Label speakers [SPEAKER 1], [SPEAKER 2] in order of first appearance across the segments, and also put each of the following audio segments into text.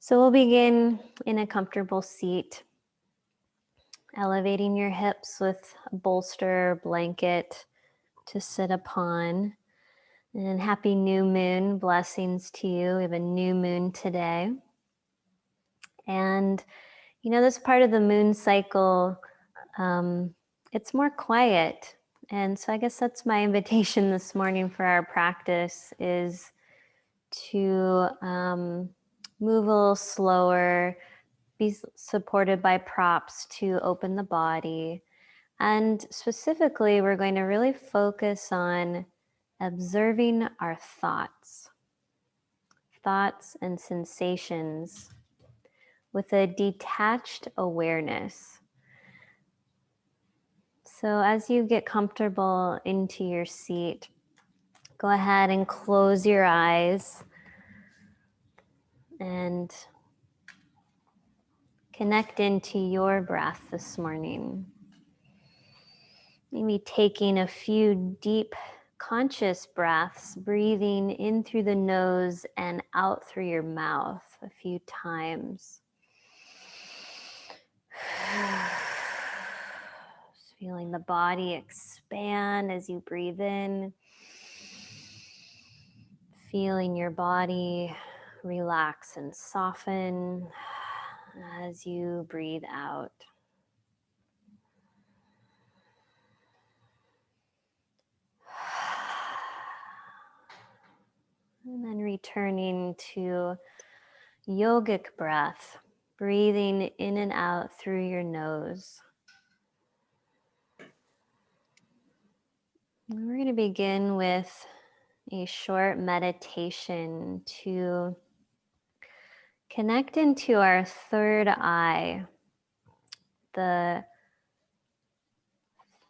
[SPEAKER 1] So we'll begin in a comfortable seat, elevating your hips with a bolster or blanket to sit upon. And happy new moon, blessings to you. We have a new moon today. And this part of the moon cycle, it's more quiet. And so I guess that's my invitation this morning for our practice is to move a little slower, be supported by props to open the body. And specifically, we're going to really focus on observing our thoughts and sensations with a detached awareness. So as you get comfortable into your seat, go ahead and close your eyes and connect into your breath this morning. Maybe taking a few deep conscious breaths, breathing in through the nose and out through your mouth a few times. Just feeling the body expand as you breathe in. Feeling your body relax and soften as you breathe out. And then returning to yogic breath, breathing in and out through your nose. And we're going to begin with a short meditation to connect into our third eye, the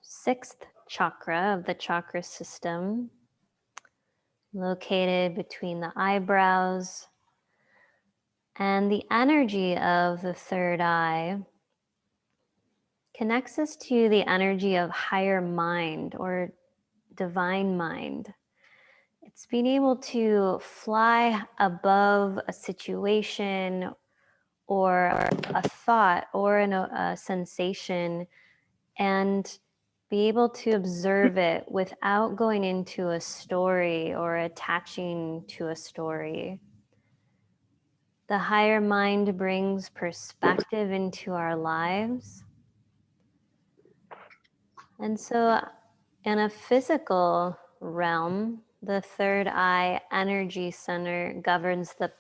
[SPEAKER 1] sixth chakra of the chakra system, located between the eyebrows. And the energy of the third eye connects us to the energy of higher mind or divine mind. It's being able to fly above a situation or a thought or a sensation and be able to observe it without going into a story or attaching to a story. The higher mind brings perspective into our lives. And so in a physical realm, the third eye energy center governs the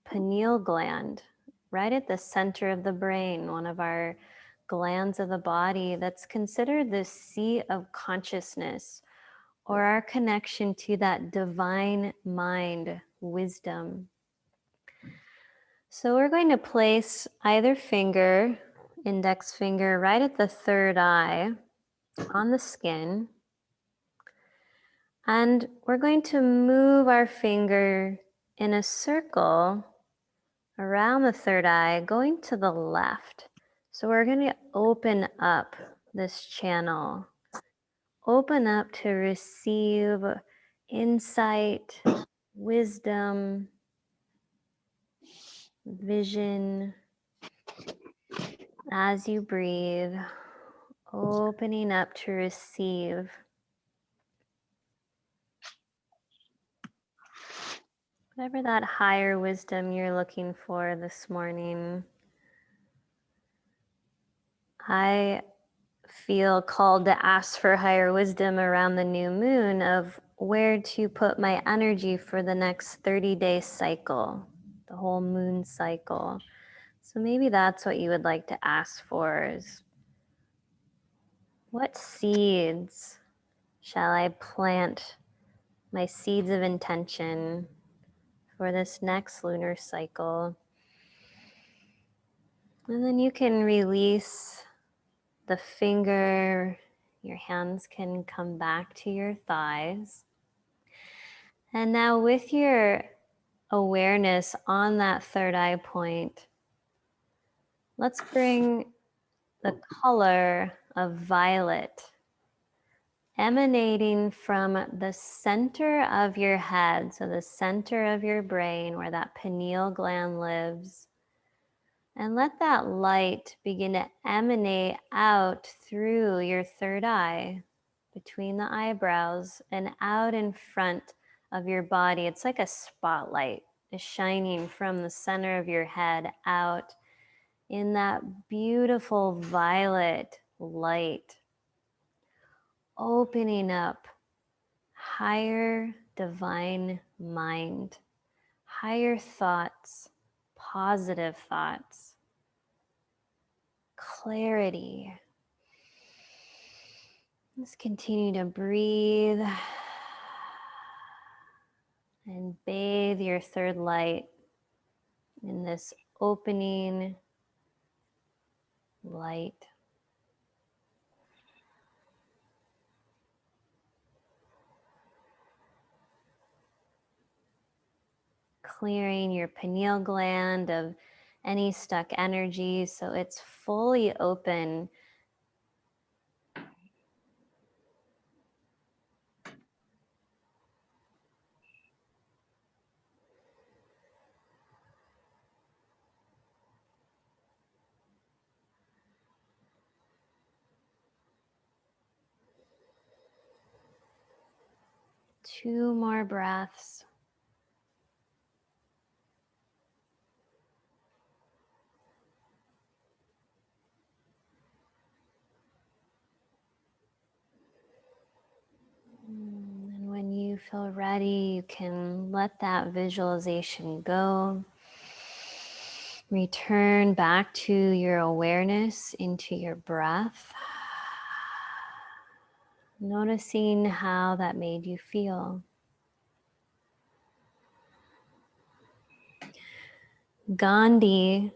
[SPEAKER 1] pineal gland, right at the center of the brain, one of our glands of the body that's considered the seat of consciousness or our connection to that divine mind, wisdom. So we're going to place either finger, index finger, right at the third eye on the skin. And we're going to move our finger in a circle around the third eye, going to the left. So we're going to open up this channel, open up to receive insight, wisdom, vision. As you breathe, opening up to receive whatever that higher wisdom you're looking for this morning. I feel called to ask for higher wisdom around the new moon of where to put my energy for the next 30-day cycle, the whole moon cycle. So maybe that's what you would like to ask for is, what seeds shall I plant, my seeds of intention for this next lunar cycle? And then you can release the finger, your hands can come back to your thighs. And now with your awareness on that third eye point, let's bring the color of violet emanating from the center of your head, so the center of your brain where that pineal gland lives. And let that light begin to emanate out through your third eye, between the eyebrows, and out in front of your body. It's like a spotlight is shining from the center of your head out in that beautiful violet light, opening up higher divine mind, higher thoughts, positive thoughts, clarity. Just continue to breathe and bathe your third light in this opening light. Clearing your pineal gland of any stuck energy so it's fully open. Two more breaths. And when you feel ready, you can let that visualization go. Return back to your awareness into your breath, noticing how that made you feel. Gandhi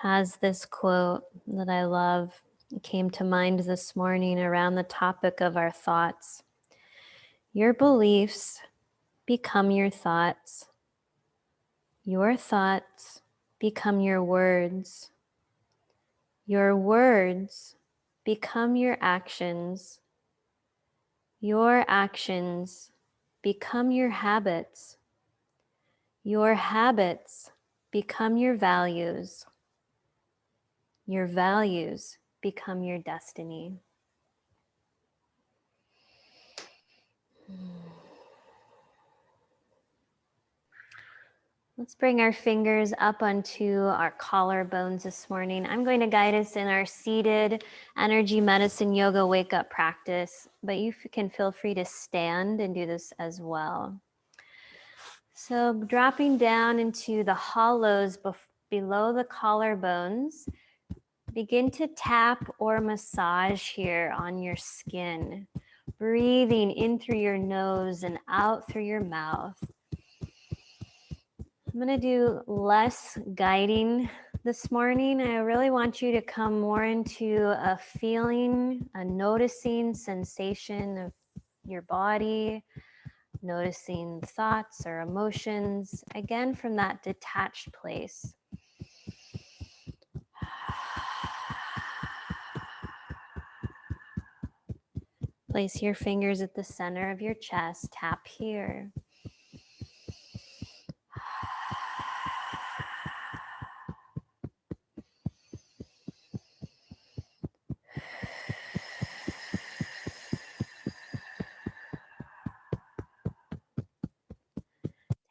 [SPEAKER 1] has this quote that I love. It came to mind this morning around the topic of our thoughts. Your beliefs become your thoughts. Your thoughts become your words. Your words become your actions. Your actions become your habits. Your habits become your values. Your values become your destiny. Let's bring our fingers up onto our collarbones this morning. I'm going to guide us in our seated energy medicine yoga wake up practice, but you can feel free to stand and do this as well. So dropping down into the hollows below the collarbones, begin to tap or massage here on your skin, breathing in through your nose and out through your mouth. I'm going to do less guiding this morning. I really want you to come more into a feeling, a noticing sensation of your body, noticing thoughts or emotions, again from that detached place. Place your fingers at the center of your chest, tap here.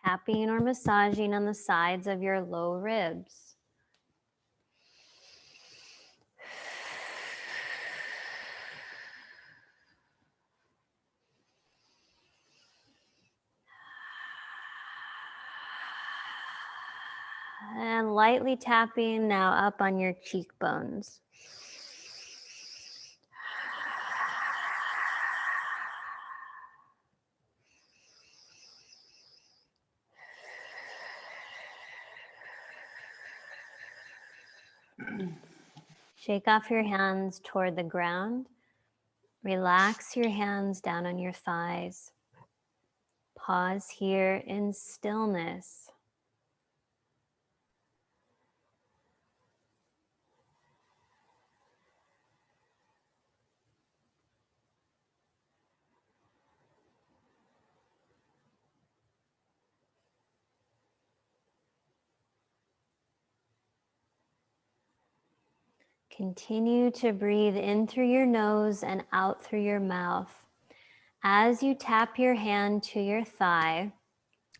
[SPEAKER 1] Tapping or massaging on the sides of your low ribs. And lightly tapping now up on your cheekbones. Shake off your hands toward the ground. Relax your hands down on your thighs. Pause here in stillness. Continue to breathe in through your nose and out through your mouth. As you tap your hand to your thigh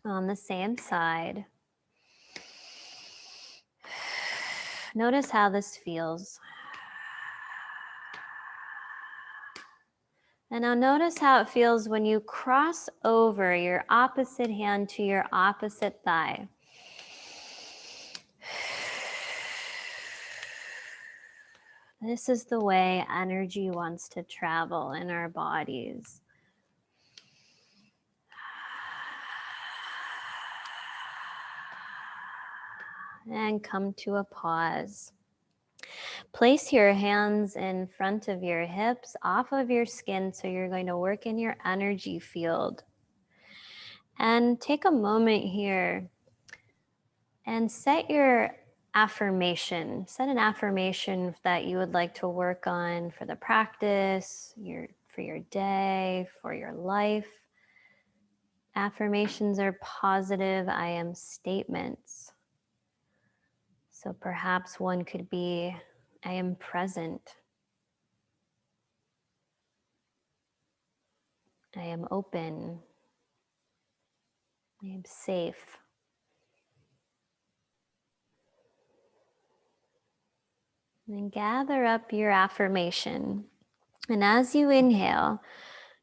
[SPEAKER 1] on the same side, notice how this feels. And now notice how it feels when you cross over your opposite hand to your opposite thigh. This is the way energy wants to travel in our bodies. And come to a pause. Place your hands in front of your hips, off of your skin, so you're going to work in your energy field. And take a moment here and set your affirmation. Set an affirmation that you would like to work on for the practice, for your day, for your life. Affirmations are positive I am statements. So perhaps one could be, I am present. I am open. I am safe. And gather up your affirmation. And as you inhale,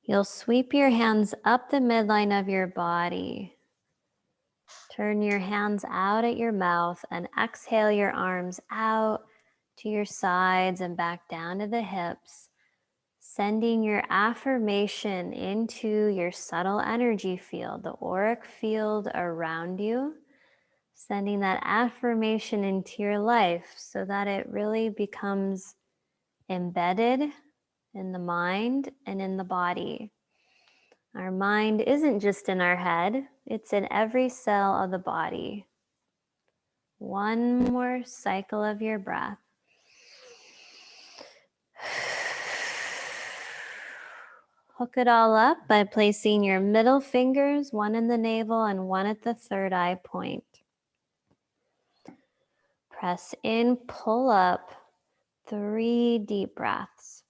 [SPEAKER 1] you'll sweep your hands up the midline of your body. Turn your hands out at your mouth and exhale your arms out to your sides and back down to the hips, sending your affirmation into your subtle energy field, the auric field around you, sending that affirmation into your life so that it really becomes embedded in the mind and in the body. Our mind isn't just in our head, it's in every cell of the body. One more cycle of your breath. Hook it all up by placing your middle fingers, one in the navel and one at the third eye point. Press in, pull up, 3 deep breaths.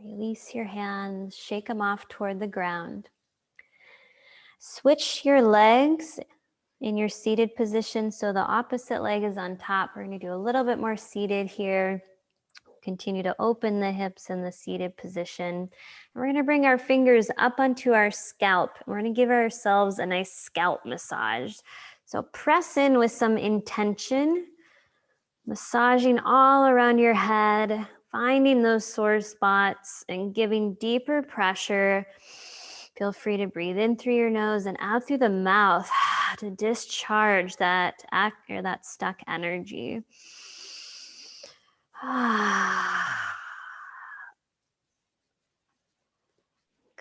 [SPEAKER 1] Release your hands, shake them off toward the ground. Switch your legs in your seated position so the opposite leg is on top. We're going to do a little bit more seated here. Continue to open the hips in the seated position. And we're going to bring our fingers up onto our scalp. We're going to give ourselves a nice scalp massage. So press in with some intention, massaging all around your head, finding those sore spots and giving deeper pressure. Feel free to breathe in through your nose and out through the mouth to discharge that stuck energy.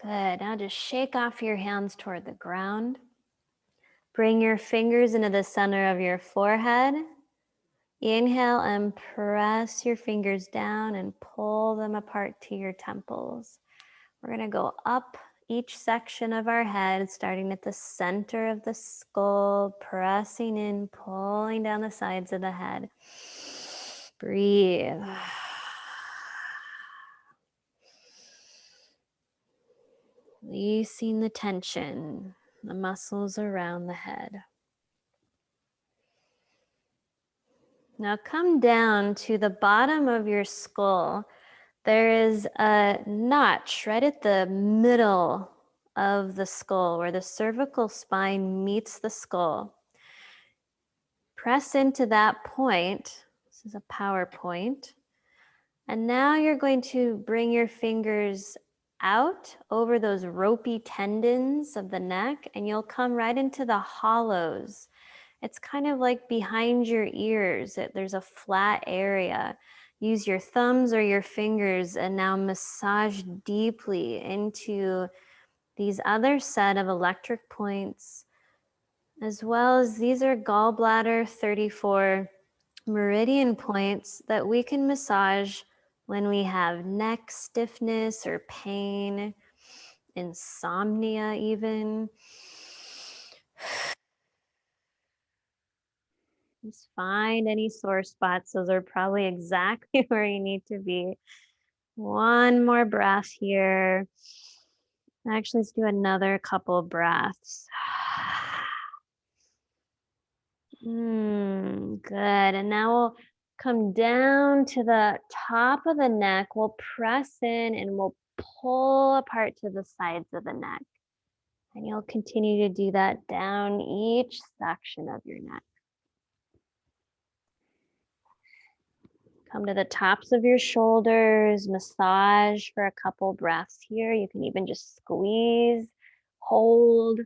[SPEAKER 1] Good. Now just shake off your hands toward the ground. Bring your fingers into the center of your forehead. Inhale and press your fingers down and pull them apart to your temples. We're going to go up each section of our head, starting at the center of the skull, pressing in, pulling down the sides of the head. Breathe. Releasing the tension, the muscles around the head. Now come down to the bottom of your skull. There is a notch right at the middle of the skull where the cervical spine meets the skull. Press into that point. This is a power point. And now you're going to bring your fingers out over those ropey tendons of the neck, and you'll come right into the hollows. It's kind of like behind your ears. There's a flat area. Use your thumbs or your fingers and now massage deeply into these other set of electric points, as well as these are gallbladder 34 meridian points that we can massage when we have neck stiffness or pain, insomnia even. Just find any sore spots. Those are probably exactly where you need to be. One more breath here. Actually, let's do another couple breaths. Good. And now we'll come down to the top of the neck. We'll press in and we'll pull apart to the sides of the neck. And you'll continue to do that down each section of your neck. Come to the tops of your shoulders, massage for a couple breaths here. You can even just squeeze, hold.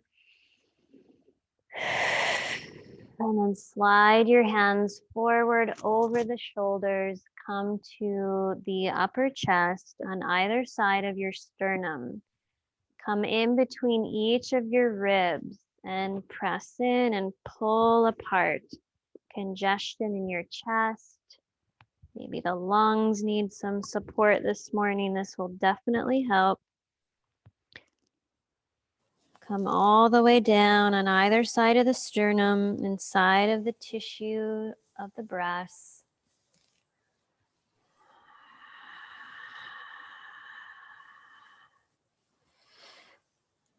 [SPEAKER 1] And then slide your hands forward over the shoulders. Come to the upper chest on either side of your sternum. Come in between each of your ribs and press in and pull apart. Congestion in your chest. Maybe the lungs need some support this morning. This will definitely help. Come all the way down on either side of the sternum, inside of the tissue of the breast.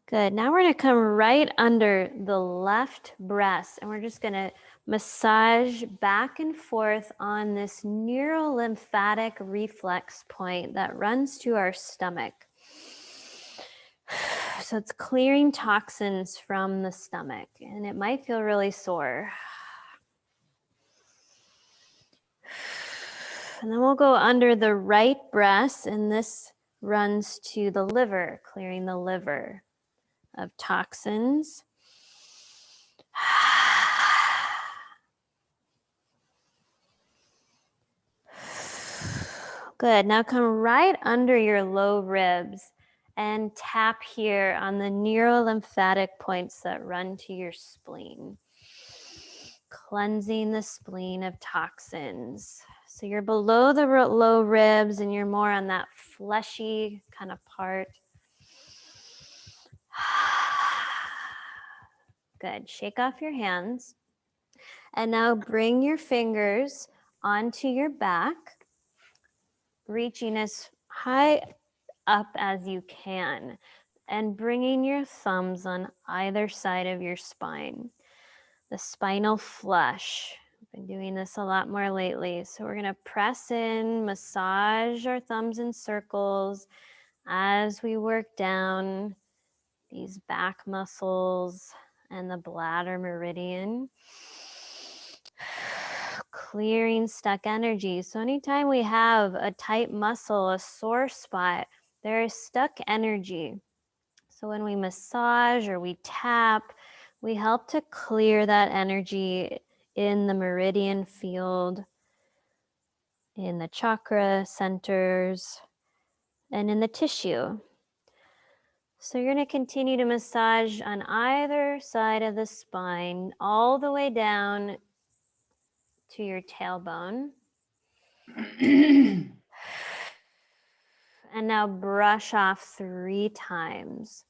[SPEAKER 1] Good. Now we're going to come right under the left breast, and we're just going to massage back and forth on this neurolymphatic reflex point that runs to our stomach. So it's clearing toxins from the stomach, and it might feel really sore. And then we'll go under the right breast, and this runs to the liver, clearing the liver of toxins. Good. Now come right under your low ribs and tap here on the neurolymphatic points that run to your spleen. Cleansing the spleen of toxins. So you're below the low ribs and you're more on that fleshy kind of part. Good. Shake off your hands. And now bring your fingers onto your back, reaching as high up as you can, and bringing your thumbs on either side of your spine. The spinal flush. I've been doing this a lot more lately. So we're going to press in, massage our thumbs in circles as we work down these back muscles and the bladder meridian. Clearing stuck energy. So anytime we have a tight muscle, a sore spot, there is stuck energy. So when we massage or we tap, we help to clear that energy in the meridian field, in the chakra centers, and in the tissue. So you're going to continue to massage on either side of the spine, all the way down to your tailbone. And now brush off 3 times.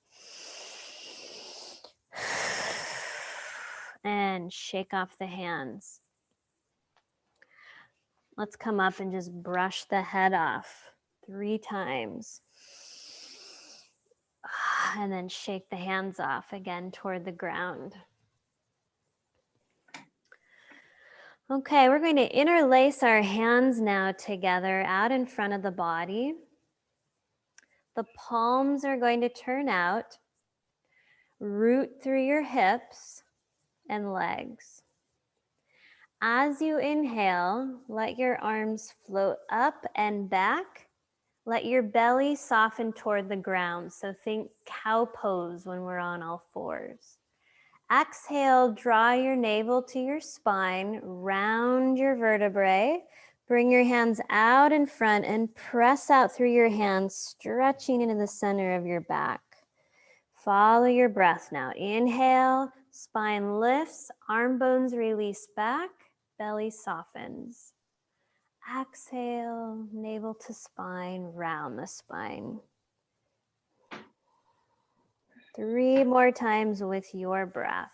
[SPEAKER 1] And shake off the hands. Let's come up and just brush the head off 3 times. And then shake the hands off again toward the ground. Okay, we're going to interlace our hands now together out in front of the body. The palms are going to turn out, root through your hips and legs. As you inhale, let your arms float up and back. Let your belly soften toward the ground. So think cow pose when we're on all fours. Exhale, draw your navel to your spine, round your vertebrae. Bring your hands out in front and press out through your hands, stretching into the center of your back. Follow your breath now. Inhale, spine lifts, arm bones release back. belly softens. Exhale, navel to spine, round the spine. 3 more times with your breath.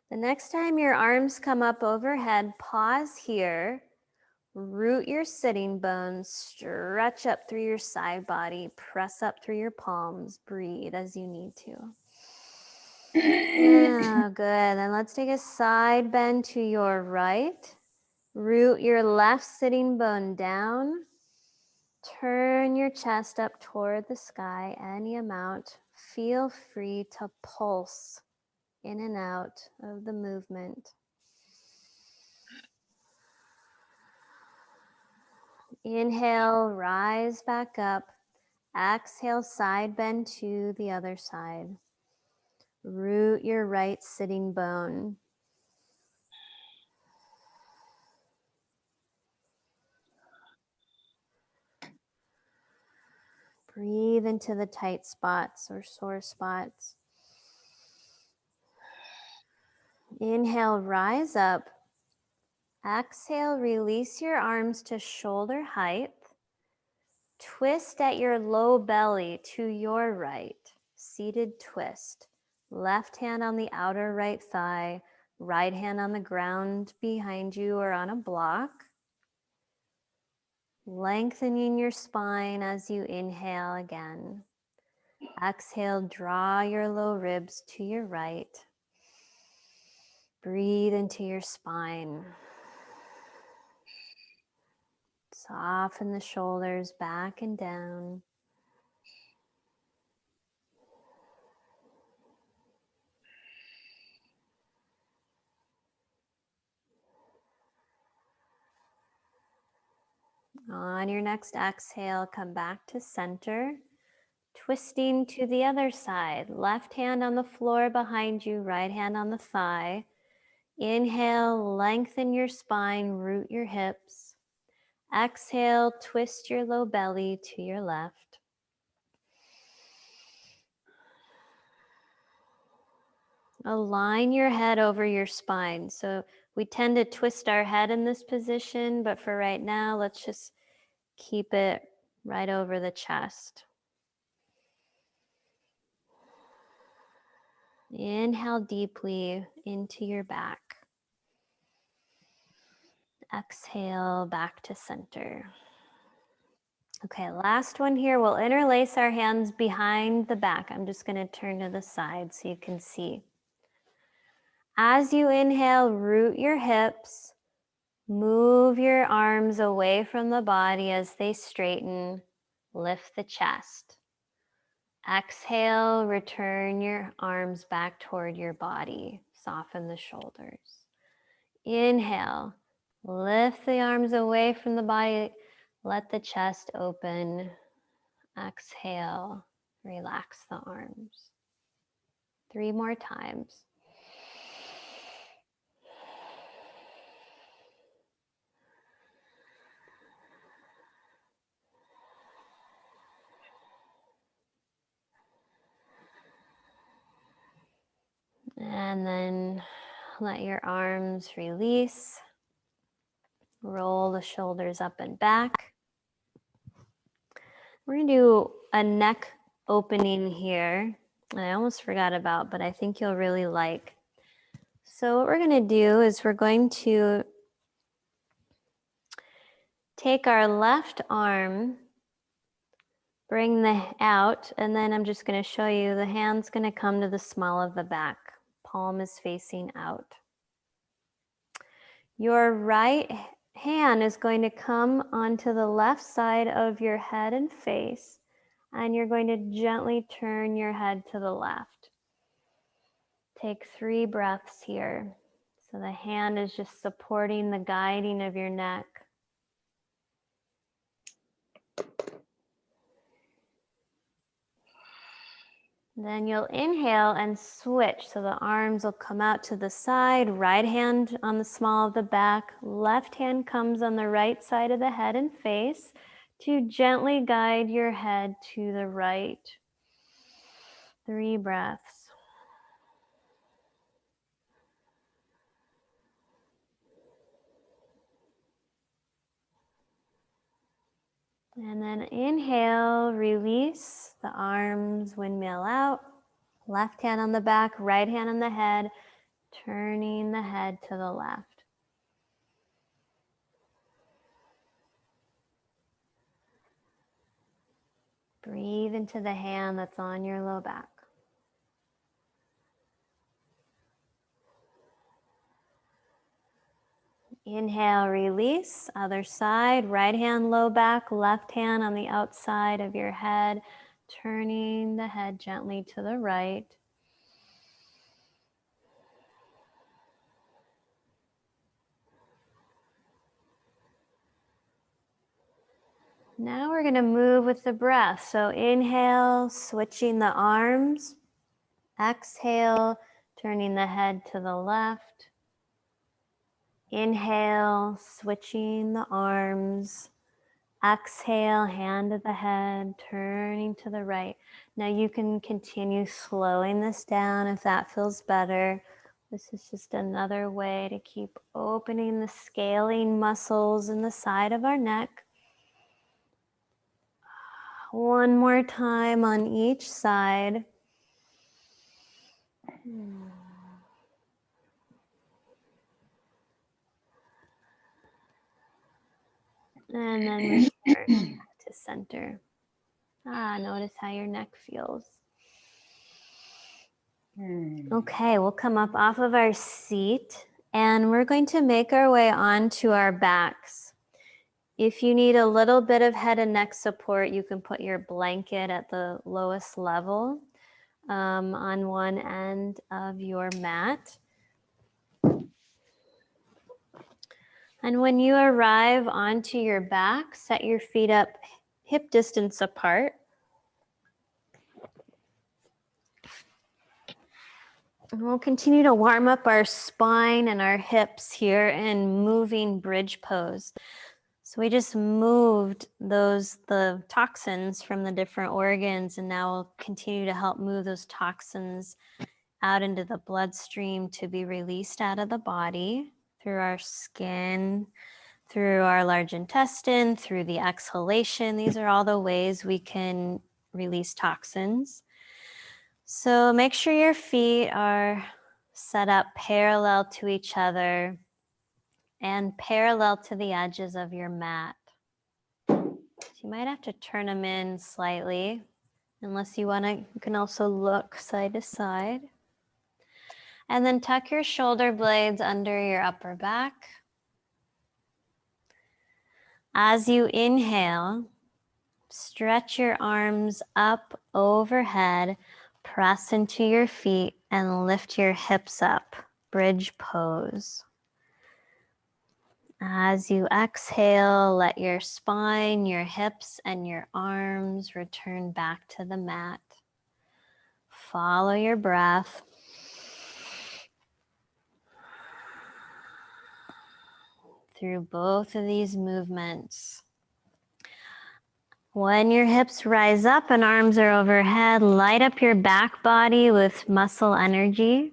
[SPEAKER 1] The next time your arms come up overhead, pause here. Root your sitting bones, stretch up through your side body, press up through your palms, breathe as you need to. Yeah, good. Then let's take a side bend to your right. Root your left sitting bone down. Turn your chest up toward the sky, any amount. Feel free to pulse in and out of the movement. Inhale, rise back up. Exhale, side bend to the other side. Root your right sitting bone. Breathe into the tight spots or sore spots. Inhale, rise up. Exhale, release your arms to shoulder height. Twist at your low belly to your right. Seated twist. Left hand on the outer right thigh. Right hand on the ground behind you or on a block. Lengthening your spine as you inhale again. Exhale, draw your low ribs to your right. Breathe into your spine. Soften the shoulders back and down. On your next exhale, come back to center. Twisting to the other side. Left hand on the floor behind you, right hand on the thigh. Inhale, lengthen your spine, root your hips. Exhale, twist your low belly to your left. Align your head over your spine. So we tend to twist our head in this position, but for right now, let's just keep it right over the chest. Inhale deeply into your back. Exhale back to center. Okay, last one here. We'll interlace our hands behind the back. I'm just going to turn to the side so you can see. As you inhale, root your hips. Move your arms away from the body as they straighten. Lift the chest. Exhale, return your arms back toward your body. Soften the shoulders. Inhale, lift the arms away from the body. Let the chest open. Exhale, relax the arms. 3 more times. And then let your arms release. Roll the shoulders up and back. We're going to do a neck opening here. I almost forgot about, but I think you'll really like. So what we're going to do is we're going to take our left arm, bring the out, and then I'm just going to show you the hand's going to come to the small of the back. Palm is facing out. Your right hand is going to come onto the left side of your head and face, and you're going to gently turn your head to the left. Take 3 breaths here. So the hand is just supporting the guiding of your neck. Then you'll inhale and switch. So the arms will come out to the side, right hand on the small of the back, left hand comes on the right side of the head and face to gently guide your head to the right. 3 breaths. And then inhale, release the arms, windmill out. Left hand on the back, right hand on the head, turning the head to the left. Breathe into the hand that's on your low back. Inhale, release, other side, right hand low back, left hand on the outside of your head, turning the head gently to the right. Now we're going to move with the breath. So inhale, switching the arms. Exhale, turning the head to the left. Inhale, switching the arms. Exhale, hand to the head, turning to the right. Now you can continue slowing this down if that feels better. This is just another way to keep opening the scaling muscles in the side of our neck. One more time on each side. And then return to center. Notice how your neck feels. Okay, we'll come up off of our seat and we're going to make our way onto our backs. If you need a little bit of head and neck support, you can put your blanket at the lowest level on one end of your mat. And when you arrive onto your back, set your feet up hip distance apart. And we'll continue to warm up our spine and our hips here in moving bridge pose. So we just moved the toxins from the different organs, and now we'll continue to help move those toxins out into the bloodstream to be released out of the body through our skin, through our large intestine, through the exhalation. These are all the ways we can release toxins. So make sure your feet are set up parallel to each other and parallel to the edges of your mat. So you might have to turn them in slightly. Unless you want to, you can also look side to side. And then tuck your shoulder blades under your upper back. As you inhale, stretch your arms up overhead, press into your feet, and lift your hips up, bridge pose. As you exhale, let your spine, your hips, and your arms return back to the mat. Follow your breath. Through both of these movements. When your hips rise up and arms are overhead, light up your back body with muscle energy.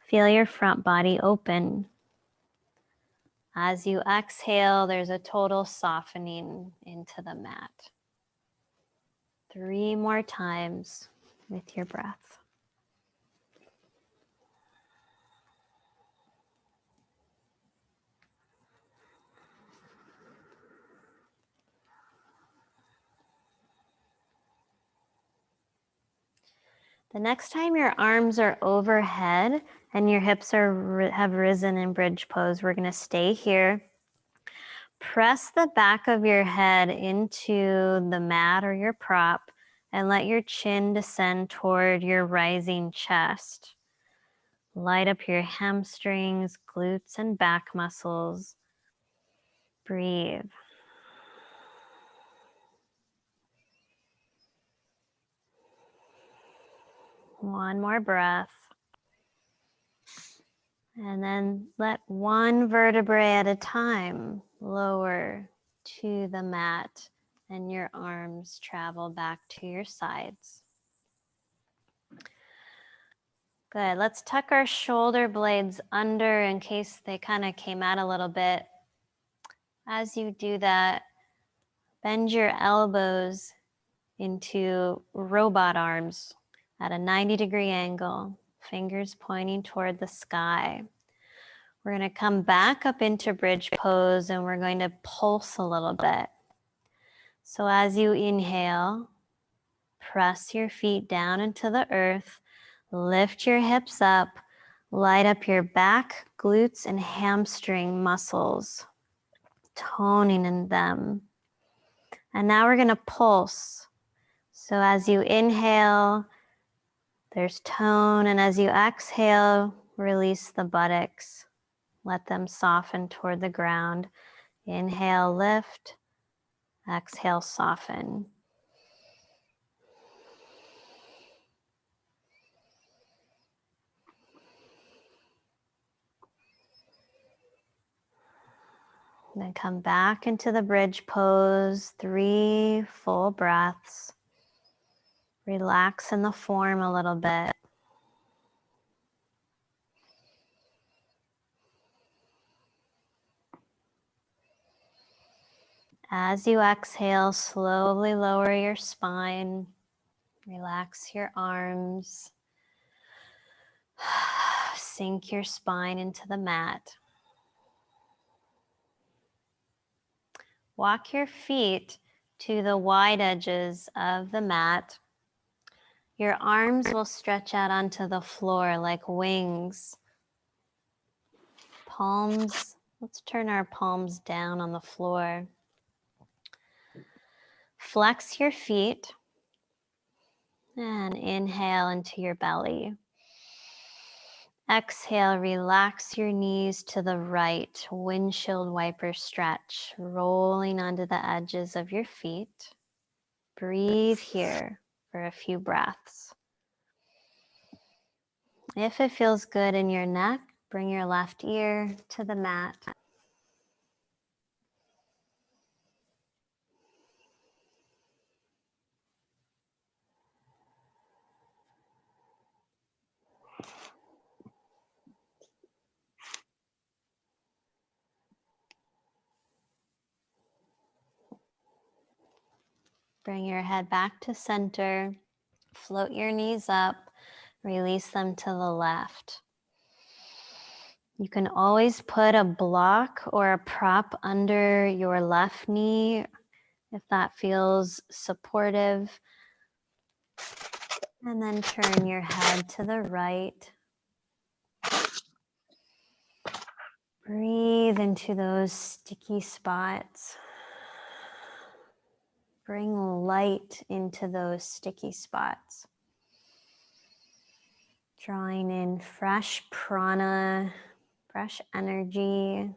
[SPEAKER 1] Feel your front body open. As you exhale, there's a total softening into the mat. 3 more times with your breath. The next time your arms are overhead and your hips have risen in bridge pose, we're going to stay here. Press the back of your head into the mat or your prop and let your chin descend toward your rising chest. Light up your hamstrings, glutes, and back muscles. Breathe. One more breath. And then let one vertebrae at a time lower to the mat and your arms travel back to your sides. Good. Let's tuck our shoulder blades under in case they kind of came out a little bit. As you do that, bend your elbows into robot arms at a 90-degree angle, fingers pointing toward the sky. We're going to come back up into bridge pose and we're going to pulse a little bit. So as you inhale, press your feet down into the earth, lift your hips up, light up your back, glutes, and hamstring muscles, toning in them. And now we're going to pulse. So as you inhale, there's tone, and as you exhale, release the buttocks. Let them soften toward the ground. Inhale, lift. Exhale, soften. Then come back into the bridge pose, 3 full breaths. Relax in the form a little bit. As you exhale, slowly lower your spine. Relax your arms. Sink your spine into the mat. Walk your feet to the wide edges of the mat. Your arms will stretch out onto the floor like wings. Palms, let's turn our palms down on the floor. Flex your feet and inhale into your belly. Exhale, relax your knees to the right, windshield wiper stretch, rolling onto the edges of your feet. Breathe here for a few breaths. If it feels good in your neck, bring your left ear to the mat. Bring your head back to center. Float your knees up. Release them to the left. You can always put a block or a prop under your left knee if that feels supportive. And then turn your head to the right. Breathe into those sticky spots. Bring light into those sticky spots. Drawing in fresh prana, fresh energy,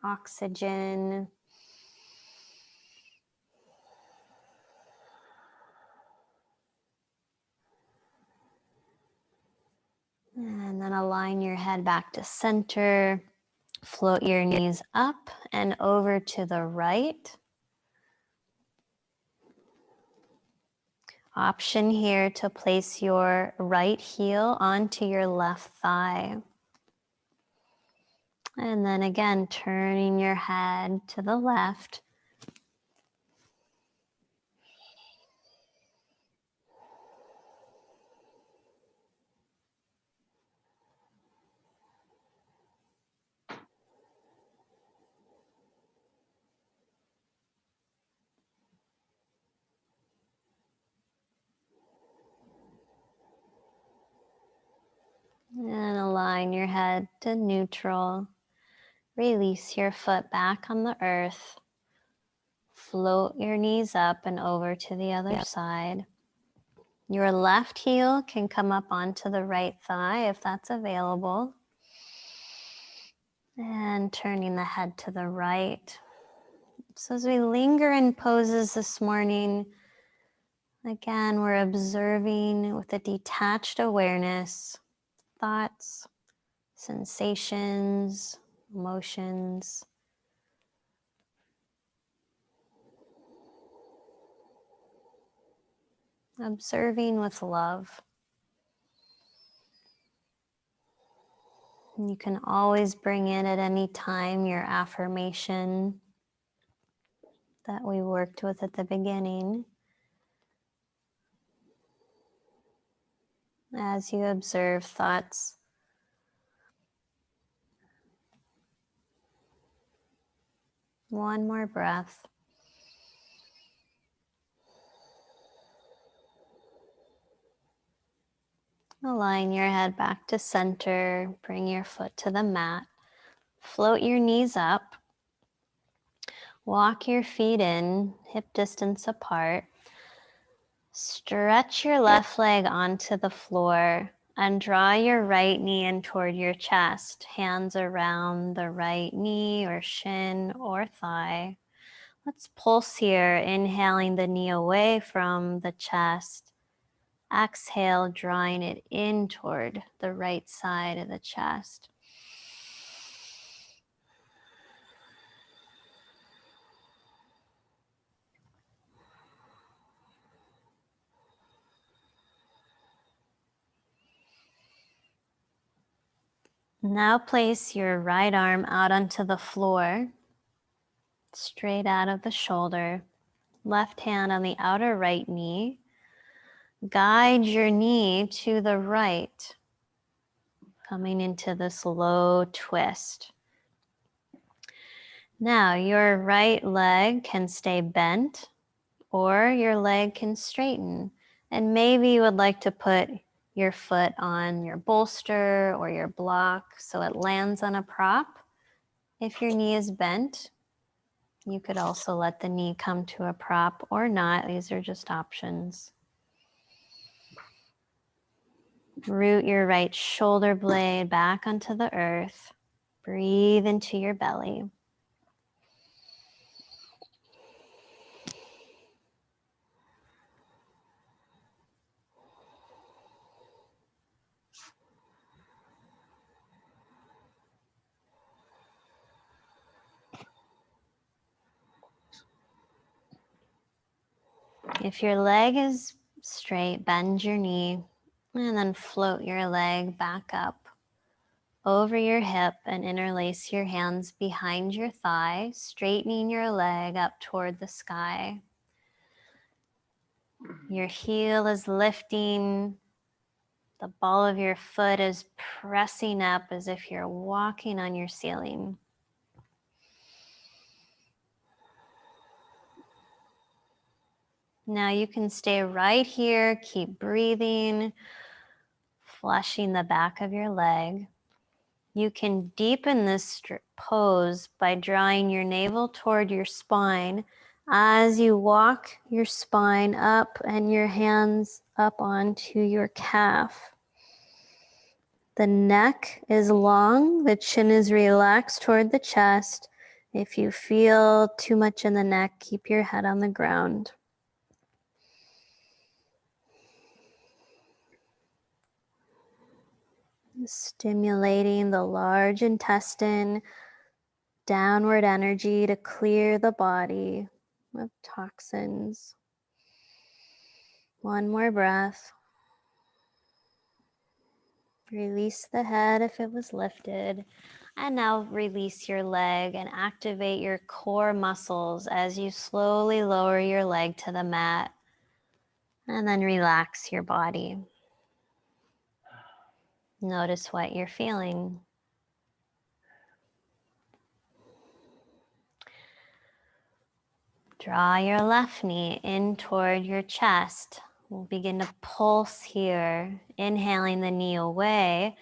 [SPEAKER 1] oxygen. And then align your head back to center. Float your knees up and over to the right. Option here to place your right heel onto your left thigh. And then again, turning your head to the left. And align your head to neutral. Release your foot back on the earth. Float your knees up and over to the other side. Your left heel can come up onto the right thigh if that's available. And turning the head to the right. So as we linger in poses this morning, Again, we're observing with a detached awareness, thoughts, sensations, emotions. Observing with love. You can always bring in at any time your affirmation that we worked with at the beginning. As you observe thoughts, one more breath. Align your head back to center. Bring your foot to the mat. Float your knees up. Walk your feet in, hip distance apart. Stretch your left leg onto the floor and draw your right knee in toward your chest. Hands around the right knee or shin or thigh. Let's pulse here, inhaling the knee away from the chest. Exhale, drawing it in toward the right side of the chest. Now place your right arm out onto the floor, straight out of the shoulder. Left hand on the outer right knee. Guide your knee to the right, coming into this low twist. Now your right leg can stay bent or your leg can straighten. And maybe you would like to put your foot on your bolster or your block so it lands on a prop. If your knee is bent, you could also let the knee come to a prop or not. These are just options. Root your right shoulder blade back onto the earth. Breathe into your belly. If your leg is straight, bend your knee and then float your leg back up over your hip and interlace your hands behind your thigh, straightening your leg up toward the sky. Your heel is lifting. The ball of your foot is pressing up as if you're walking on your ceiling. Now you can stay right here, keep breathing, flushing the back of your leg. You can deepen this pose by drawing your navel toward your spine as you walk your spine up and your hands up onto your calf. The neck is long, the chin is relaxed toward the chest. If you feel too much in the neck, keep your head on the ground. Stimulating the large intestine, downward energy to clear the body of toxins. One more breath. Release the head if it was lifted. And now release your leg and activate your core muscles as you slowly lower your leg to the mat. And then relax your body. Notice what you're feeling. Draw your left knee in toward your chest. We'll begin to pulse here, inhaling the knee away,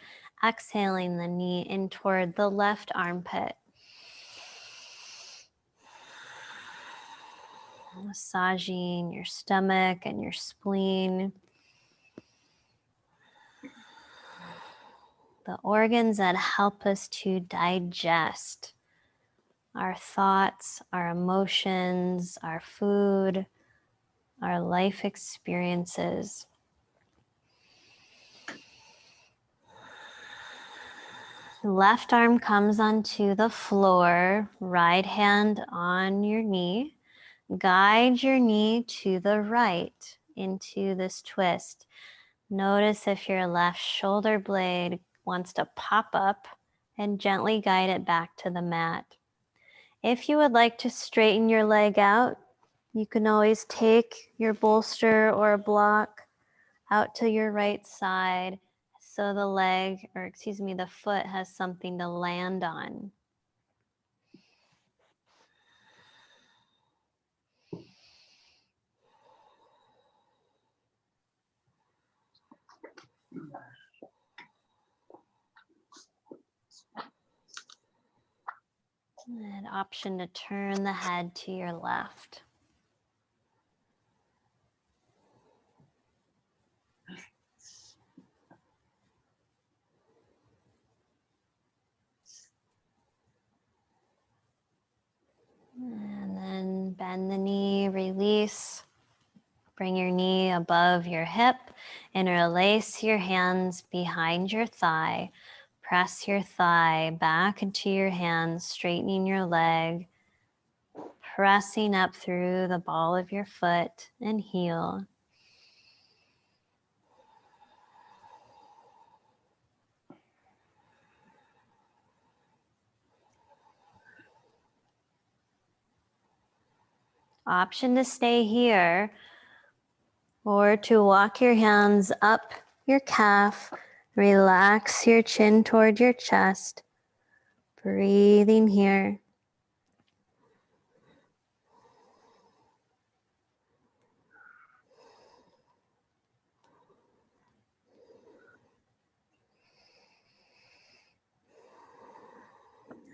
[SPEAKER 1] exhaling the knee in toward the left armpit. Massaging your stomach and your spleen. The organs that help us to digest our thoughts, our emotions, our food, our life experiences. Left arm comes onto the floor, right hand on your knee. Guide your knee to the right into this twist. Notice if your left shoulder blade wants to pop up and gently guide it back to the mat. If you would like to straighten your leg out, you can always take your bolster or a block out to your right side so the foot has something to land on. An option to turn the head to your left. And then bend the knee, release. Bring your knee above your hip. Interlace your hands behind your thigh. Press your thigh back into your hands, straightening your leg. Pressing up through the ball of your foot and heel. Option to stay here or to walk your hands up your calf. Relax your chin toward your chest. Breathing here.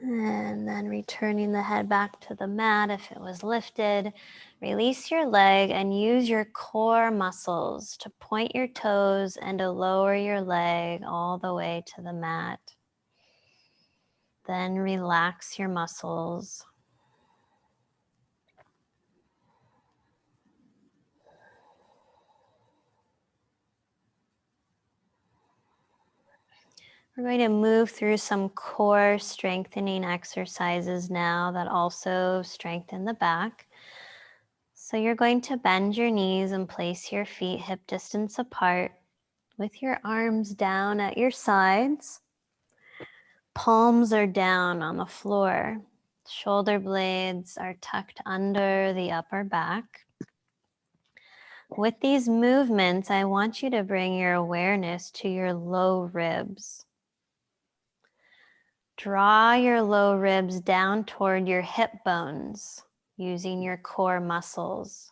[SPEAKER 1] And then returning the head back to the mat if it was lifted. Release your leg and use your core muscles to point your toes and to lower your leg all the way to the mat. Then relax your muscles. We're going to move through some core strengthening exercises now that also strengthen the back. So you're going to bend your knees and place your feet hip distance apart with your arms down at your sides. Palms are down on the floor. Shoulder blades are tucked under the upper back. With these movements, I want you to bring your awareness to your low ribs. Draw your low ribs down toward your hip bones using your core muscles.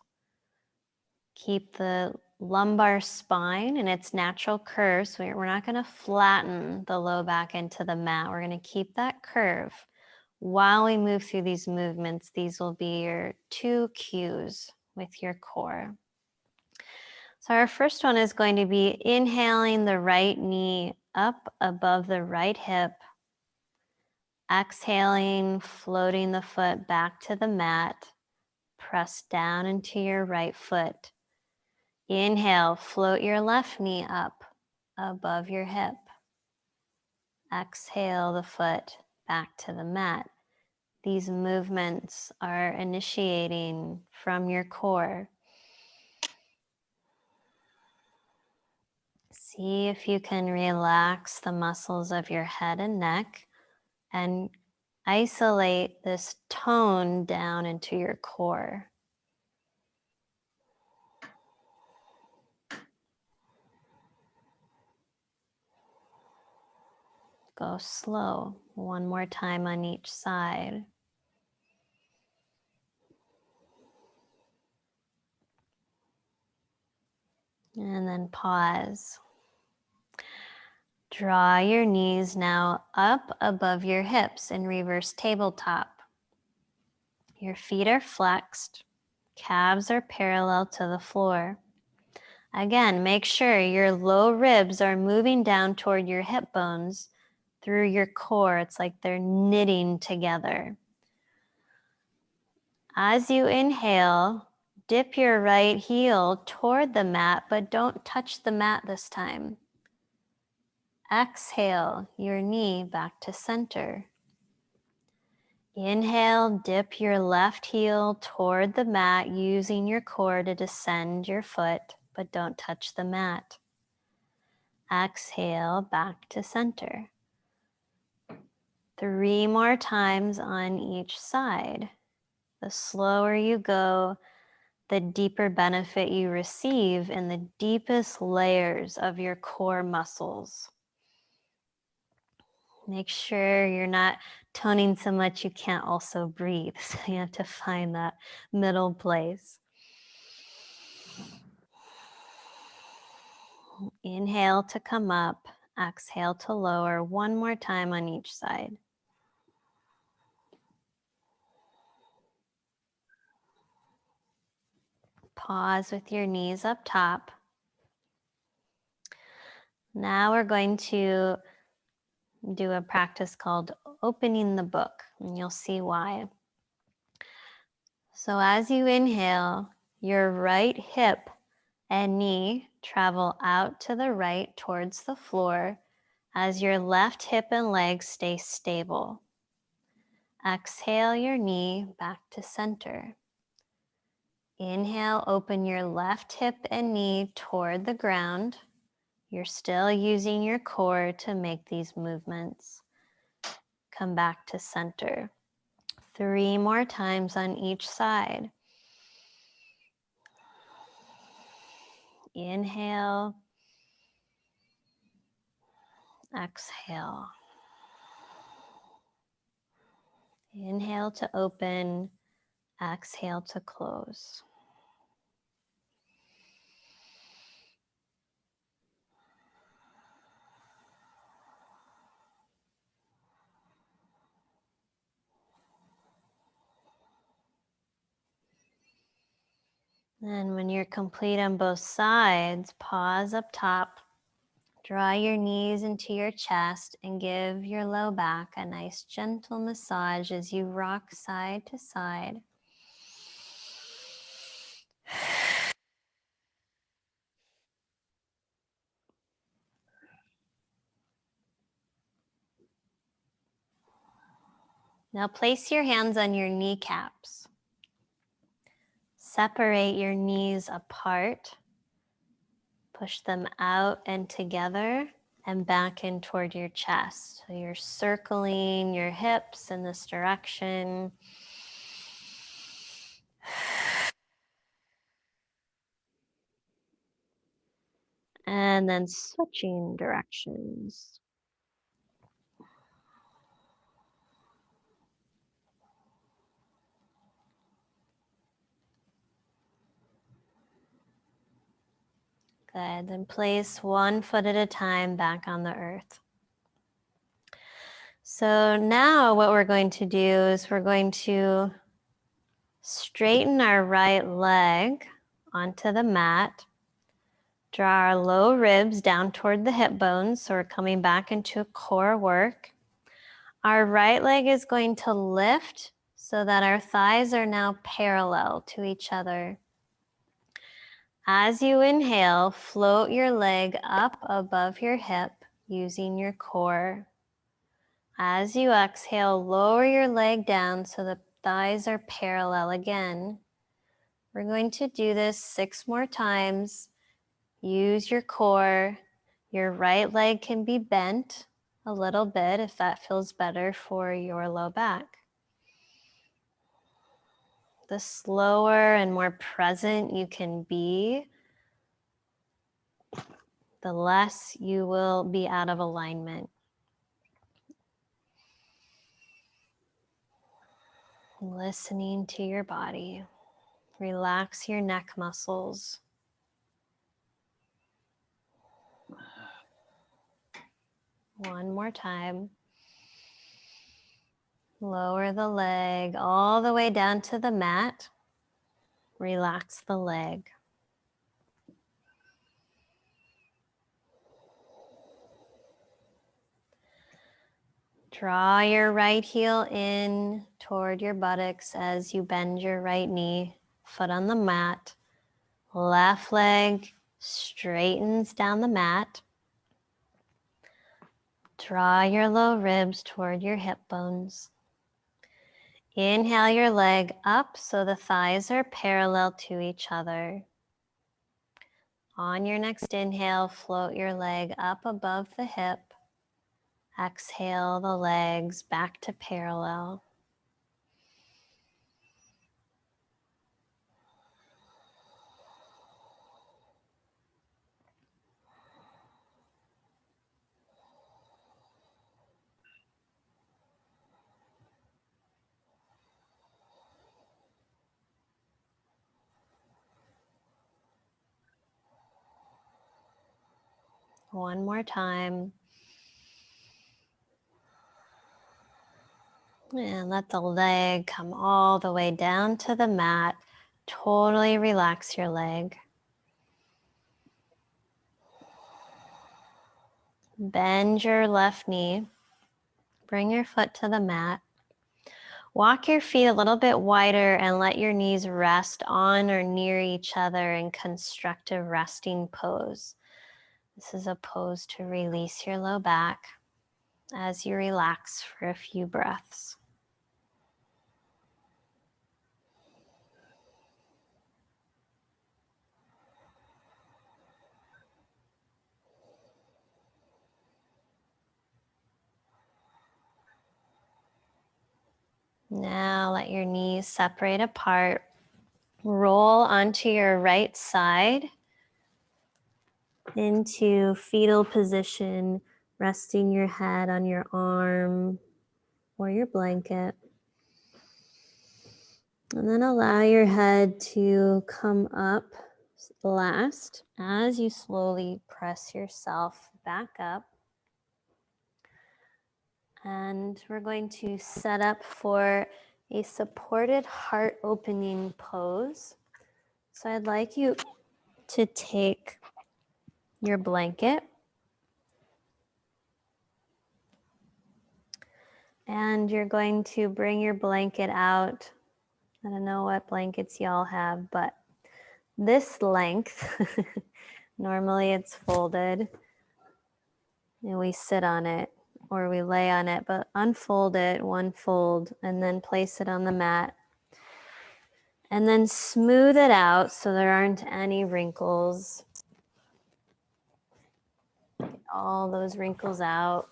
[SPEAKER 1] Keep the lumbar spine in its natural curve. So we're not going to flatten the low back into the mat. We're going to keep that curve. While we move through these movements, these will be your 2 cues with your core. So our first one is going to be inhaling the right knee up above the right hip. Exhaling, floating the foot back to the mat. Press down into your right foot. Inhale, float your left knee up above your hip. Exhale the foot back to the mat. These movements are initiating from your core. See if you can relax the muscles of your head and neck and isolate this tone down into your core. Go slow. One more time on each side. And then pause. Draw your knees now up above your hips in reverse tabletop. Your feet are flexed. Calves are parallel to the floor. Again, make sure your low ribs are moving down toward your hip bones through your core. It's like they're knitting together. As you inhale, dip your right heel toward the mat, but don't touch the mat this time. Exhale your knee back to center. Inhale, dip your left heel toward the mat using your core to descend your foot, but don't touch the mat. Exhale back to center. 3 more times on each side. The slower you go, the deeper benefit you receive in the deepest layers of your core muscles. Make sure you're not toning so much you can't also breathe. So you have to find that middle place. Inhale to come up, exhale to lower. 1 more time on each side. Pause with your knees up top. Now we're going to do a practice called opening the book, and you'll see why. So as you inhale, your right hip and knee travel out to the right towards the floor as your left hip and leg stay stable. Exhale your knee back to center. Inhale, open your left hip and knee toward the ground. You're still using your core to make these movements. Come back to center. 3 more times on each side. Inhale. Exhale. Inhale to open. Exhale to close. And when you're complete on both sides, pause up top. Draw your knees into your chest and give your low back a nice gentle massage as you rock side to side. Now place your hands on your kneecaps. Separate your knees apart. Push them out and together and back in toward your chest. So you're circling your hips in this direction. And then switching directions. Good. Then place 1 foot at a time back on the earth. So now what we're going to do is we're going to straighten our right leg onto the mat. Draw our low ribs down toward the hip bones, so we're coming back into core work. Our right leg is going to lift so that our thighs are now parallel to each other. As you inhale, float your leg up above your hip using your core. As you exhale, lower your leg down so the thighs are parallel again. We're going to do this 6 more times. Use your core. Your right leg can be bent a little bit if that feels better for your low back. The slower and more present you can be, the less you will be out of alignment. Listening to your body. Relax your neck muscles. One more time. Lower the leg all the way down to the mat. Relax the leg. Draw your right heel in toward your buttocks as you bend your right knee. foot on the mat. Left leg straightens down the mat. Draw your low ribs toward your hip bones. Inhale your leg up so the thighs are parallel to each other. On your next inhale, float your leg up above the hip. Exhale the legs back to parallel. One more time. And let the leg come all the way down to the mat. Totally relax your leg. Bend your left knee. Bring your foot to the mat. Walk your feet a little bit wider and let your knees rest on or near each other in constructive resting pose. This is a pose to release your low back as you relax for a few breaths. Now let your knees separate apart. Roll onto your right side into fetal position, resting your head on your arm or your blanket. And then allow your head to come up last as you slowly press yourself back up. And we're going to set up for a supported heart opening pose. So I'd like you to take your blanket and you're going to bring your blanket out. I don't know what blankets y'all have, but this length, normally it's folded and we sit on it or we lay on it, but unfold it, one fold, and then place it on the mat. And then smooth it out so there aren't any wrinkles. Get all those wrinkles out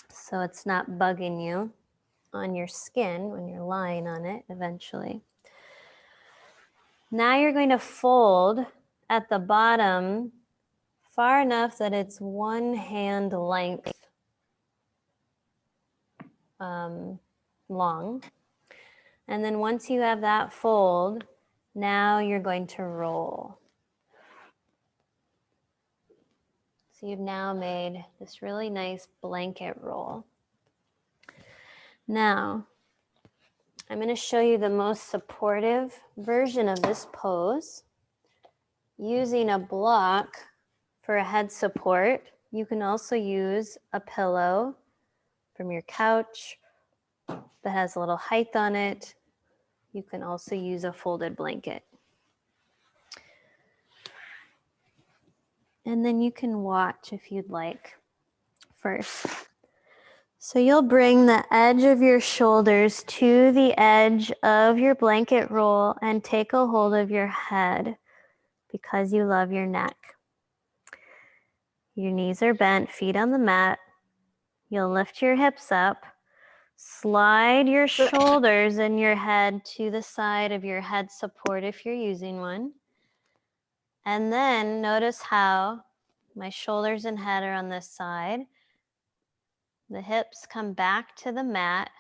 [SPEAKER 1] so it's not bugging you on your skin when you're lying on it eventually. Now you're going to fold at the bottom far enough that it's one hand length long. And then once you have that fold, now you're going to roll. So you've now made this really nice blanket roll. Now, I'm going to show you the most supportive version of this pose. Using a block for a head support, you can also use a pillow from your couch that has a little height on it. You can also use a folded blanket. And then you can watch if you'd like first. So you'll bring the edge of your shoulders to the edge of your blanket roll and take a hold of your head because you love your neck. Your knees are bent, feet on the mat. You'll lift your hips up, slide your shoulders and your head to the side of your head support if you're using one. And then notice how my shoulders and head are on this side. The hips come back to the mat.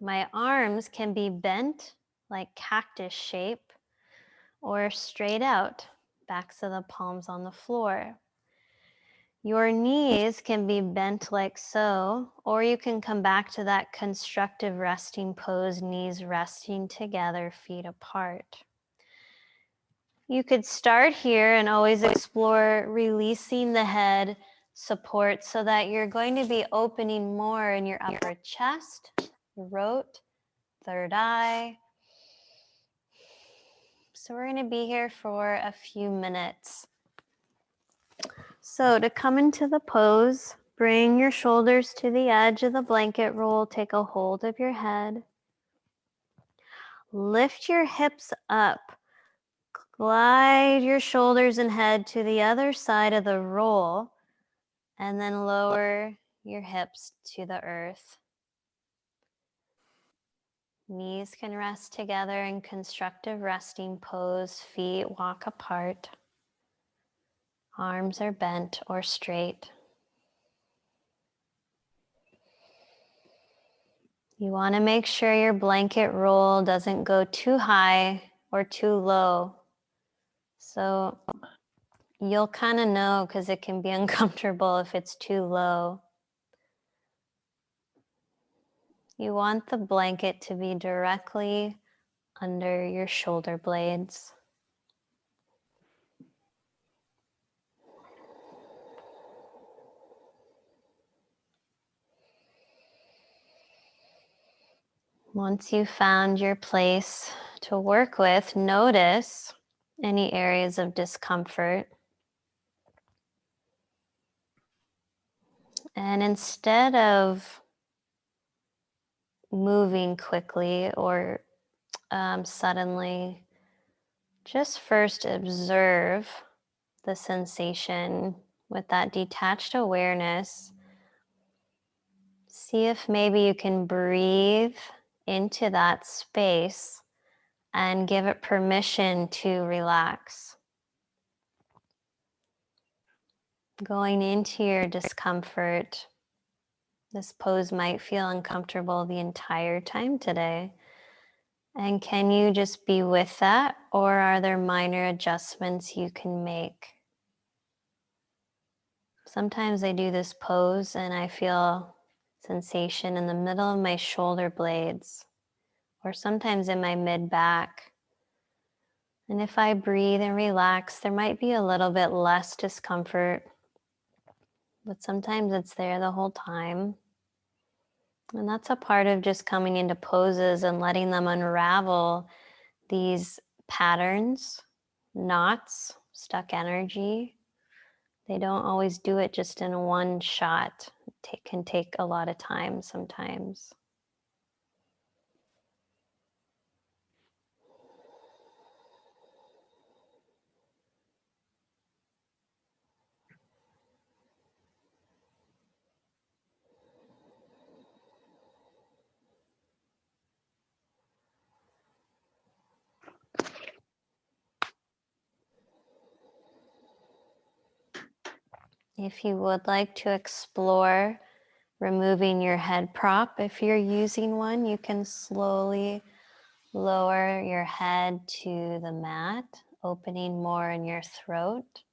[SPEAKER 1] My arms can be bent like cactus shape or straight out, backs of the palms on the floor. Your knees can be bent like so, or you can come back to that constructive resting pose, knees resting together, feet apart. You could start here and always explore releasing the head support so that you're going to be opening more in your upper chest, your root, third eye. So we're going to be here for a few minutes. So to come into the pose, bring your shoulders to the edge of the blanket roll. Take a hold of your head. Lift your hips up. Glide your shoulders and head to the other side of the roll, and then lower your hips to the earth. Knees can rest together in constructive resting pose. Feet walk apart. Arms are bent or straight. You want to make sure your blanket roll doesn't go too high or too low. So you'll kind of know because it can be uncomfortable if it's too low. You want the blanket to be directly under your shoulder blades. Once you've found your place to work with, notice any areas of discomfort. And instead of moving quickly or suddenly, just first observe the sensation with that detached awareness. See if maybe you can breathe into that space and give it permission to relax. Going into your discomfort, this pose might feel uncomfortable the entire time today. And can you just be with that, or are there minor adjustments you can make? Sometimes I do this pose and I feel sensation in the middle of my shoulder blades, or sometimes in my mid-back. And if I breathe and relax, there might be a little bit less discomfort, but sometimes it's there the whole time. And that's a part of just coming into poses and letting them unravel these patterns, knots, stuck energy. They don't always do it just in one shot. It can take a lot of time sometimes. If you would like to explore removing your head prop, if you're using one, you can slowly lower your head to the mat, opening more in your throat.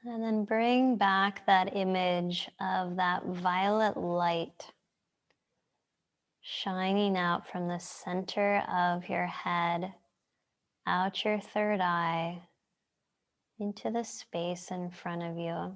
[SPEAKER 1] And then bring back that image of that violet light shining out from the center of your head, out your third eye, into the space in front of you.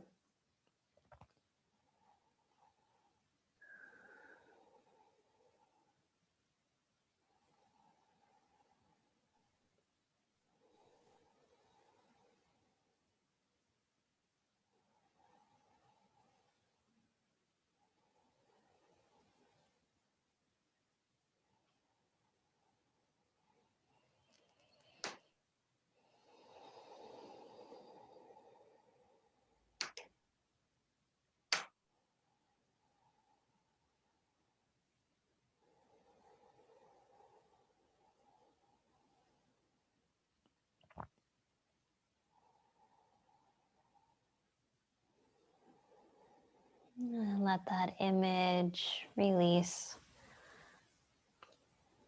[SPEAKER 1] And let that image release.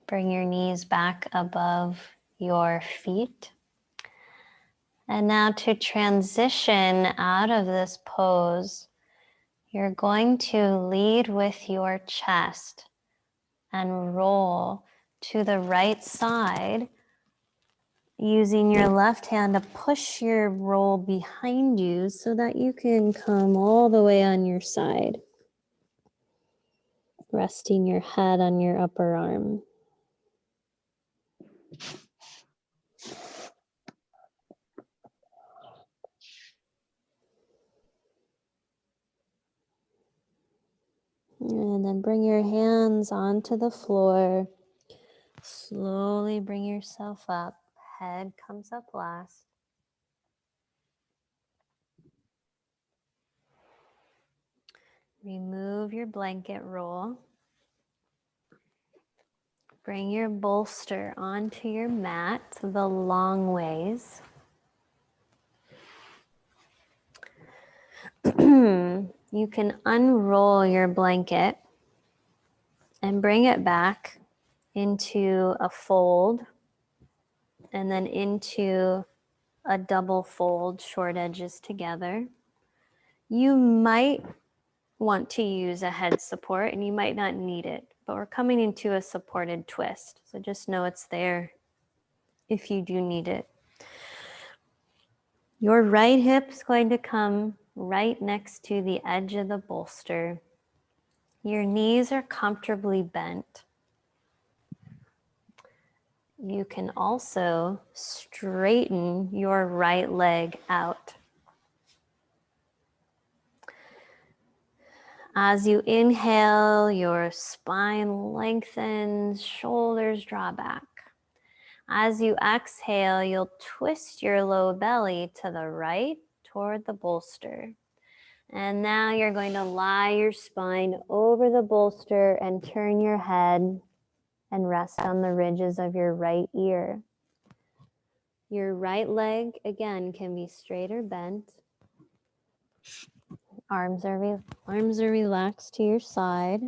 [SPEAKER 1] Bring your knees back above your feet. And now to transition out of this pose, you're going to lead with your chest and roll to the right side using your left hand to push your roll behind you so that you can come all the way on your side, resting your head on your upper arm. And then bring your hands onto the floor. Slowly bring yourself up. Head comes up last. Remove your blanket roll. Bring your bolster onto your mat the long ways. You can unroll your blanket and bring it back into a fold and then into a double fold, short edges together. You might want to use a head support and you might not need it, but we're coming into a supported twist. So just know it's there if you do need it. Your right hip is going to come right next to the edge of the bolster. Your knees are comfortably bent. You can also straighten your right leg out. As you inhale, your spine lengthens, shoulders draw back. As you exhale, you'll twist your low belly to the right toward the bolster. And now you're going to lie your spine over the bolster and turn your head and rest on the ridges of your right ear. Your right leg, again, can be straight or bent. Arms are relaxed to your side.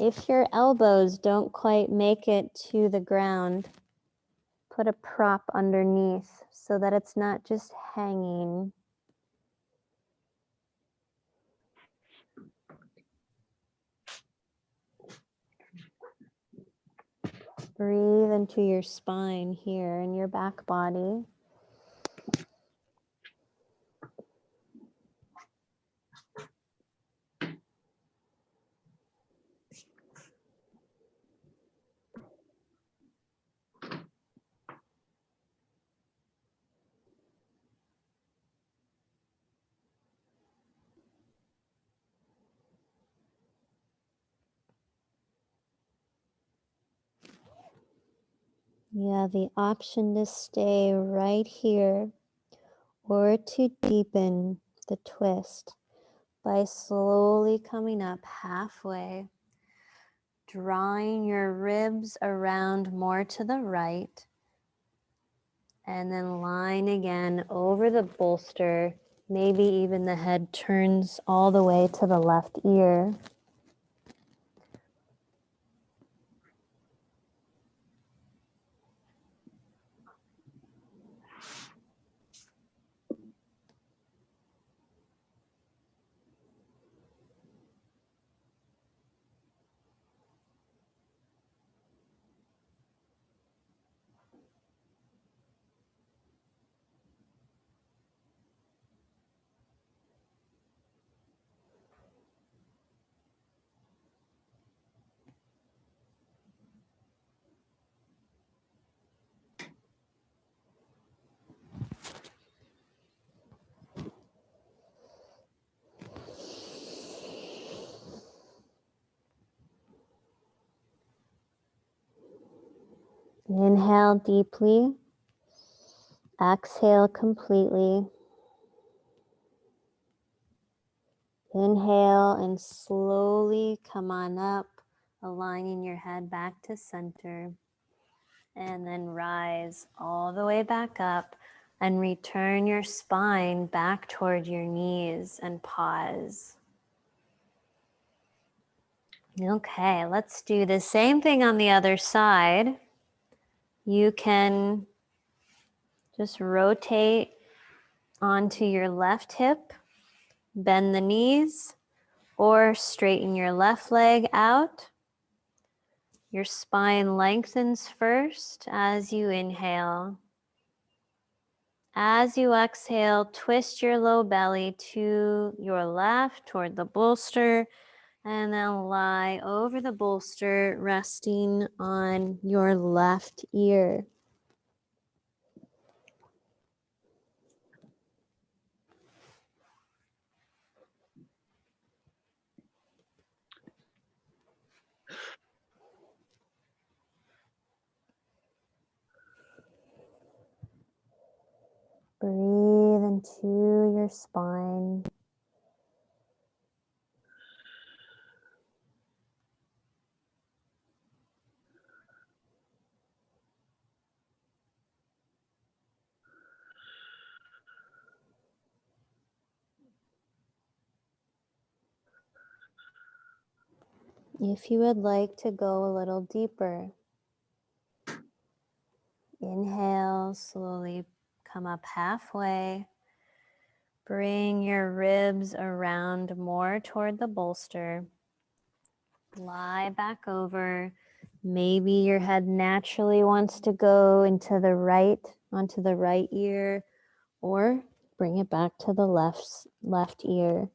[SPEAKER 1] If your elbows don't quite make it to the ground, put a prop underneath so that it's not just hanging. Breathe into your spine here in your back body. You have the option to stay right here or to deepen the twist by slowly coming up halfway, drawing your ribs around more to the right, and then lying again over the bolster. Maybe even the head turns all the way to the left ear. Inhale deeply. Exhale completely. Inhale and slowly come on up, aligning your head back to center. And then rise all the way back up and return your spine back toward your knees and pause. Okay, let's do the same thing on the other side. You can just rotate onto your left hip, bend the knees, or straighten your left leg out. Your spine lengthens first as you inhale. As you exhale, twist your low belly to your left toward the bolster, and then lie over the bolster, resting on your left ear. Breathe into your spine. If you would like to go a little deeper, inhale, slowly come up halfway. Bring your ribs around more toward the bolster. Lie back over. Maybe your head naturally wants to go into the right, onto the right ear, or bring it back to the left ear.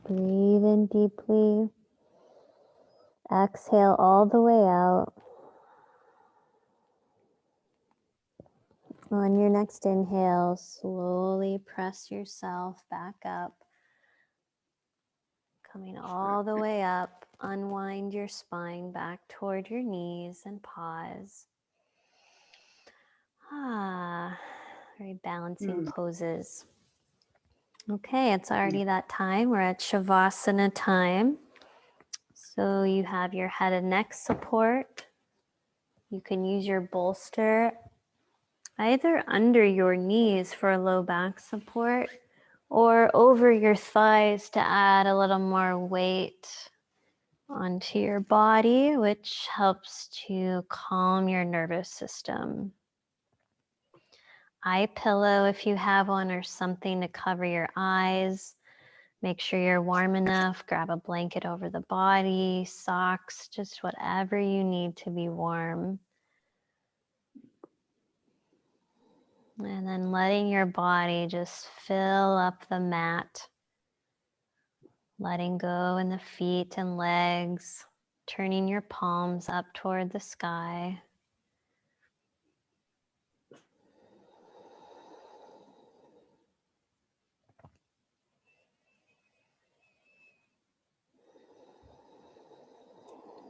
[SPEAKER 1] Breathe in deeply. Exhale all the way out. On your next inhale, slowly press yourself back up. Coming all the way up, unwind your spine back toward your knees and pause. Very balancing poses. Okay, it's already that time. We're at Shavasana time. So you have your head and neck support. You can use your bolster either under your knees for low back support or over your thighs to add a little more weight onto your body, which helps to calm your nervous system. Eye pillow if you have one, or something to cover your eyes. Make sure you're warm enough. Grab a blanket over the body, socks, just whatever you need to be warm. And then letting your body just fill up the mat. Letting go in the feet and legs. Turning your palms up toward the sky.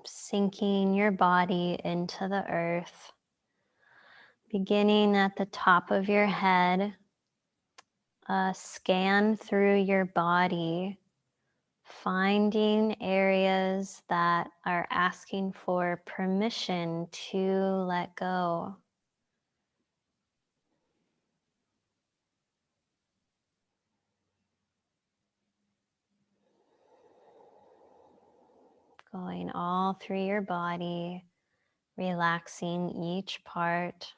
[SPEAKER 1] Sinking your body into the earth. Beginning at the top of your head. Scan through your body, finding areas that are asking for permission to let go. Going all through your body, relaxing each part.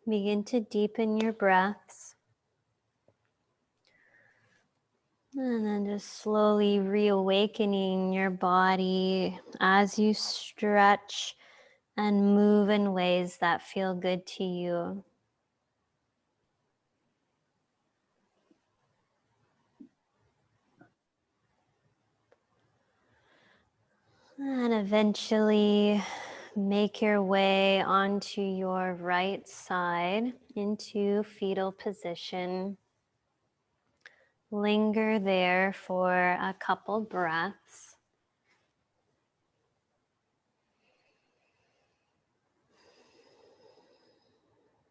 [SPEAKER 1] Begin to deepen your breaths. And then just slowly reawakening your body as you stretch and move in ways that feel good to you. And eventually make your way onto your right side into fetal position. Linger there for a couple breaths.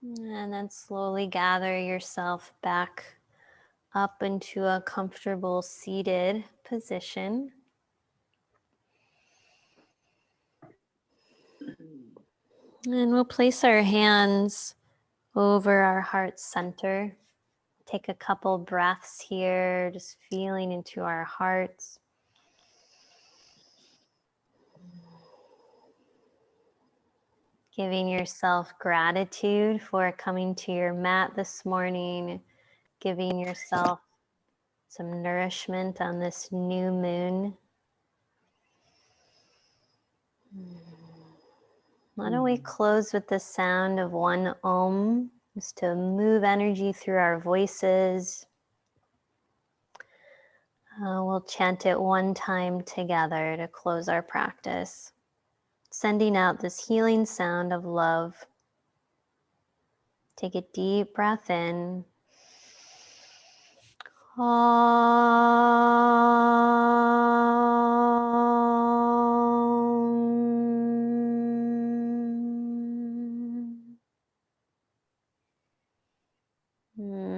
[SPEAKER 1] And then slowly gather yourself back up into a comfortable seated position. And we'll place our hands over our heart center. Take a couple breaths here, just feeling into our hearts. Giving yourself gratitude for coming to your mat this morning. Giving yourself some nourishment on this new moon. Why don't we close with the sound of one Om, just to move energy through our voices. We'll chant it one time together to close our practice, sending out this healing sound of love. Take a deep breath in.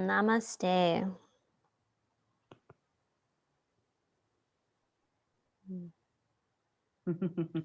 [SPEAKER 1] Namaste.